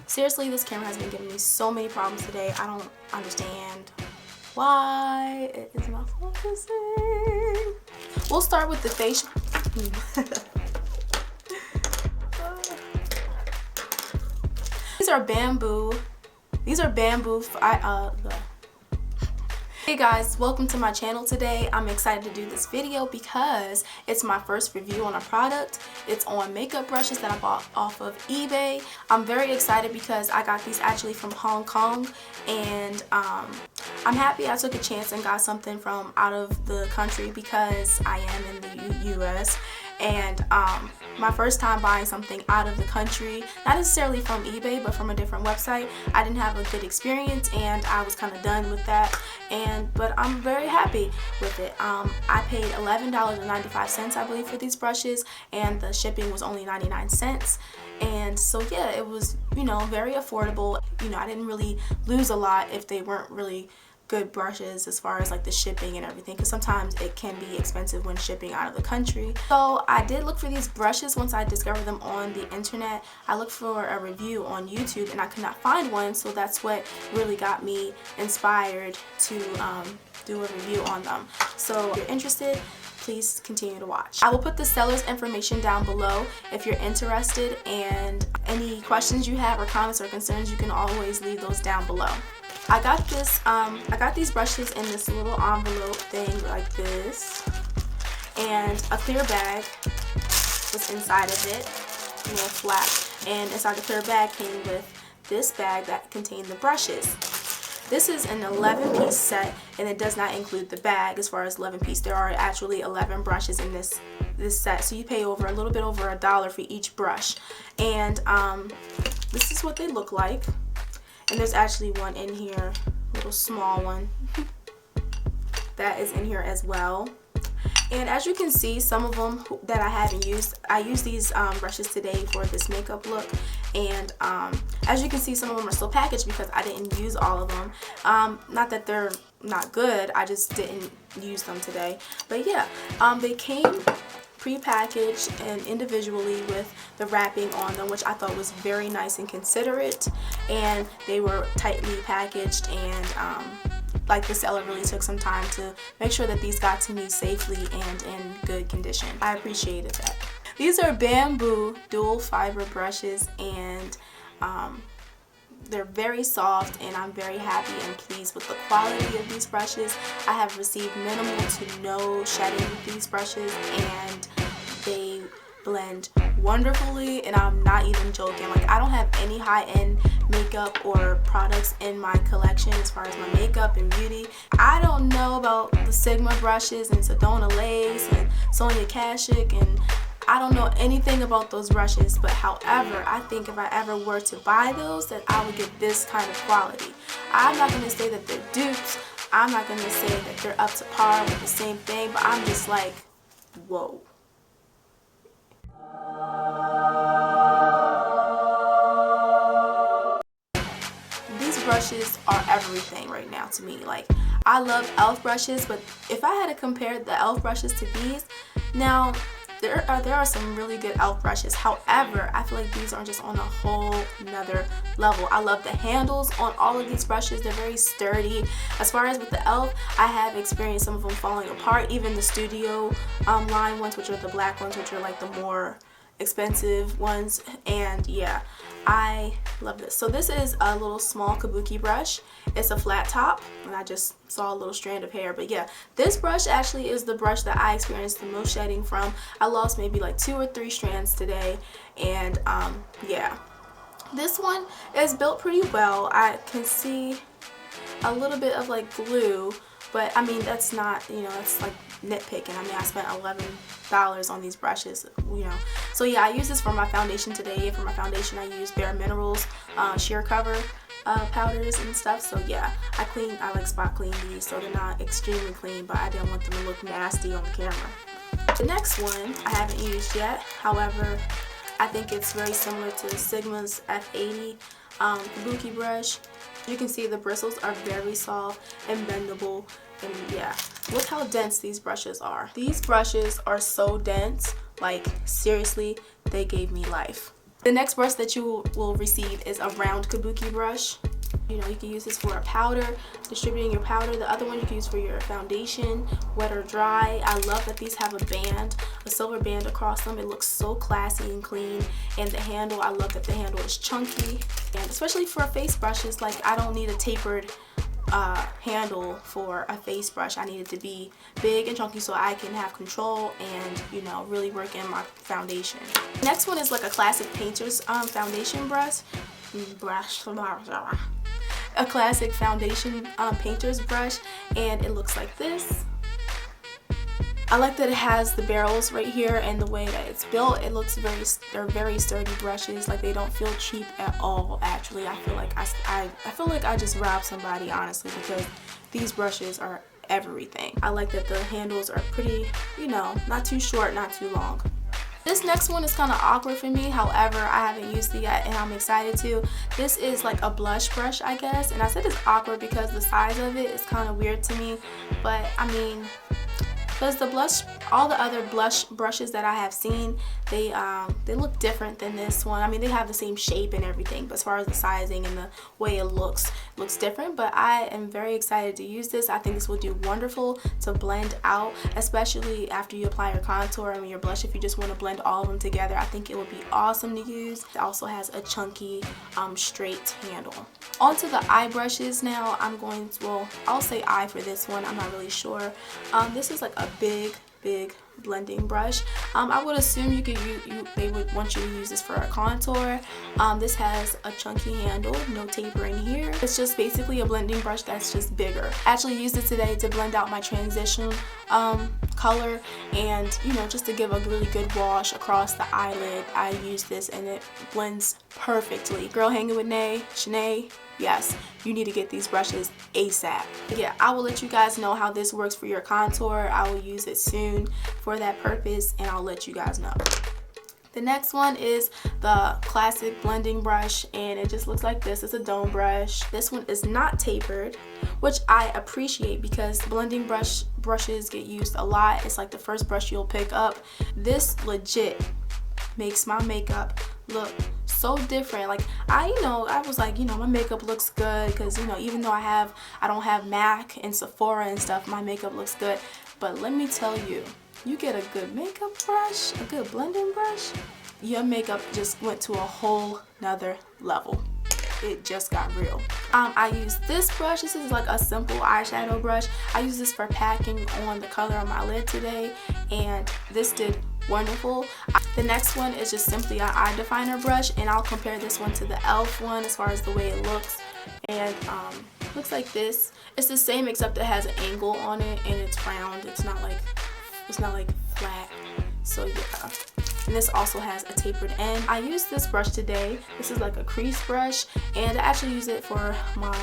Seriously, this camera has been giving me so many problems today. I don't understand why it is not focusing. We'll start with the facial. These are bamboo. Hey guys, welcome to my channel today. I'm excited to do this video because it's my first review on a product. It's on makeup brushes that I bought off of eBay. I'm very excited because I got these actually from Hong Kong, and I'm happy I took a chance and got something from out of the country because I am in the US. And my first time buying something out of the country, not necessarily from eBay but from a different website, I didn't have a good experience and I was kind of done with that. But I'm very happy with it. I paid $11.95 I believe for these brushes, and the shipping was only 99 cents. And so yeah, it was, very affordable. I didn't really lose a lot if they weren't really good brushes as far as like the shipping and everything, because sometimes it can be expensive when shipping out of the country. So I did look for these brushes once I discovered them on the internet. I looked for a review on YouTube and I could not find one, so that's what really got me inspired to do a review on them. So if you're interested, please continue to watch. I will put the seller's information down below if you're interested, and any questions you have or comments or concerns, you can always leave those down below. I got these brushes in this little envelope thing like this, and a clear bag was inside of it, a little flap, and inside the clear bag came with this bag that contained the brushes. This is an 11-piece set, and it does not include the bag. As far as 11-piece, there are actually 11 brushes in this set, so you pay a little bit over $1 for each brush. And this is what they look like. And there's actually one in here, a little small one, that is in here as well. And as you can see, some of them that I haven't used, I used these brushes today for this makeup look. And as you can see, some of them are still packaged because I didn't use all of them. Not that they're not good, I just didn't use them today. But yeah, they came pre-packaged and individually with the wrapping on them, which I thought was very nice and considerate, and they were tightly packaged, and like the seller really took some time to make sure that these got to me safely and in good condition. I appreciated that. These are bamboo dual fiber brushes, and they're very soft, and I'm very happy and pleased with the quality of these brushes. I have received minimal to no shedding with these brushes, and they blend wonderfully, and I'm not even joking. Like, I don't have any high-end makeup or products in my collection as far as my makeup and beauty. I don't know about the Sigma brushes and Sedona Lace and Sonia Kashuk, and I don't know anything about those brushes, but however, I think if I ever were to buy those, that I would get this kind of quality. I'm not going to say that they're dupes. I'm not going to say that they're up to par with the same thing, but I'm just like, whoa. These brushes are everything right now to me. Like, I love e.l.f. brushes, but if I had to compare the e.l.f. brushes to these, now there are some really good e.l.f. brushes. However, I feel like these are just on a whole nother level. I love the handles on all of these brushes. They're very sturdy. As far as with the e.l.f., I have experienced some of them falling apart. Even the studio line ones, which are the black ones, which are like the more expensive ones. And yeah, I love this. So this is a little small kabuki brush. It's a flat top, and I just saw a little strand of hair. But yeah, this brush actually is the brush that I experienced the most shedding from. I lost maybe like 2 or 3 strands today, and yeah, this one is built pretty well. I can see a little bit of like glue, but I mean, that's not, that's like nitpicking. I mean, I spent $11 on these brushes, So yeah, I use this for my foundation today. For my foundation, I use Bare Minerals sheer cover powders and stuff. So yeah, I like spot clean these, so they're not extremely clean, but I didn't want them to look nasty on the camera. The next one I haven't used yet. However, I think it's very similar to Sigma's F80 kabuki brush. You can see the bristles are very soft and bendable, and yeah, look how dense these brushes are. These brushes are so dense, like seriously, they gave me life. The next brush that you will receive is a round kabuki brush. You know, you can use this for a powder, distributing your powder. The other one you can use for your foundation, wet or dry. I love that these have a band, a silver band across them. It looks so classy and clean. And the handle, I love that the handle is chunky. And especially for face brushes, like I don't need a tapered handle for a face brush. I need it to be big and chunky so I can have control and, you know, really work in my foundation. Next one is like a classic painter's foundation brush. A classic foundation painter's brush, and it looks like this. I like that it has the barrels right here, and the way that it's built, it looks they're very sturdy brushes. Like they don't feel cheap at all. Actually, I feel like I feel like I just robbed somebody, honestly, because these brushes are everything. I like that the handles are pretty, you know, not too short, not too long. This next one is kind of awkward for me, however, I haven't used it yet and I'm excited to. This is like a blush brush, I guess, and I said it's awkward because the size of it is kind of weird to me, but I mean, because the blush, all the other blush brushes that I have seen, they look different than this one. I mean, they have the same shape and everything, but as far as the sizing and the way it looks different. But I am very excited to use this. I think this will do wonderful to blend out, especially after you apply your contour and your blush. If you just want to blend all of them together, I think it would be awesome to use. It also has a chunky, straight handle. Onto the eye brushes now. I'm going to, well, I'll say eye for this one. I'm not really sure. This is like a big blending brush. I would assume they would want you to use this for a contour. This has a chunky handle, no tapering here. It's just basically a blending brush that's just bigger. I actually used it today to blend out my transition color, and you know, just to give a really good wash across the eyelid. I use this and it blends perfectly. Girl hanging with Shanae, yes, you need to get these brushes ASAP. Yeah, I will let you guys know how this works for your contour. I will use it soon for that purpose, and I'll let you guys know. The next one is the classic blending brush, and it just looks like this. It's a dome brush. This one is not tapered, which I appreciate because blending brushes get used a lot. It's like the first brush you'll pick up. This legit makes my makeup look so different. Like I was like, my makeup looks good because, even though I don't have MAC and Sephora and stuff, my makeup looks good. But let me tell you, you get a good makeup brush, a good blending brush, your makeup just went to a whole nother level. It just got real. I use this brush. This is like a simple eyeshadow brush. I use this for packing on the color of my lid today, and this did wonderful. The next one is just simply an eye definer brush, and I'll compare this one to the e.l.f. one as far as the way it looks. And looks like this. It's the same except it has an angle on it and it's round. It's not like flat. So yeah. And this also has a tapered end. I used this brush today. This is like a crease brush, and I actually use it for my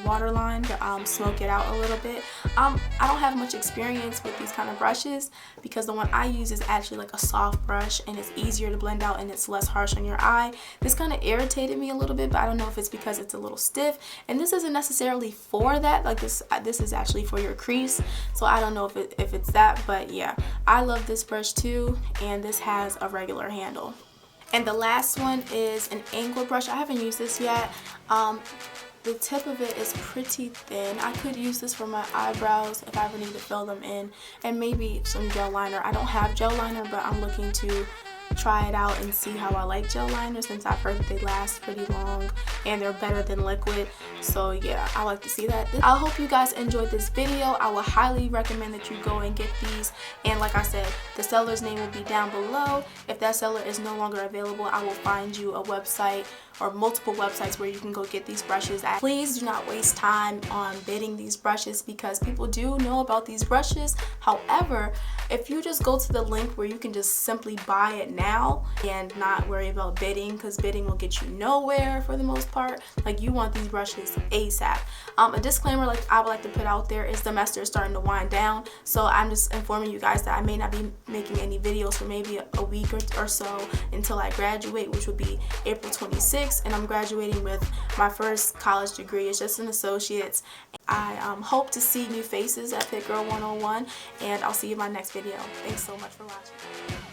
waterline to smoke it out a little bit. I don't have much experience with these kind of brushes because the one I use is actually like a soft brush, and it's easier to blend out and it's less harsh on your eye. This kind of irritated me a little bit, but I don't know if it's because it's a little stiff, and this isn't necessarily for that. Like this is actually for your crease, so I don't know if it's that, but yeah, I love this brush too, and this has a regular handle. And the last one is an angled brush. I haven't used this yet. The tip of it is pretty thin. I could use this for my eyebrows if I ever need to fill them in, and maybe some gel liner. I don't have gel liner, but I'm looking to try it out and see how I like gel liners, since I've heard that they last pretty long and they're better than liquid. So yeah, I like to see that. I hope you guys enjoyed this video. I would highly recommend that you go and get these, and like I said, the seller's name will be down below. If that seller is no longer available, I will find you a website or multiple websites where you can go get these brushes at. Please do not waste time on bidding these brushes because people do know about these brushes. However, if you just go to the link where you can just simply buy it now and not worry about bidding, because bidding will get you nowhere for the most part. Like, you want these brushes ASAP. A disclaimer like I would like to put out there is the semester is starting to wind down, so I'm just informing you guys that I may not be making any videos for maybe a week or so until I graduate, which would be April 26th, and I'm graduating with my first college degree. It's just an associate's. I hope to see new faces at Fit Girl 101, and I'll see you in my next video. Thanks so much for watching.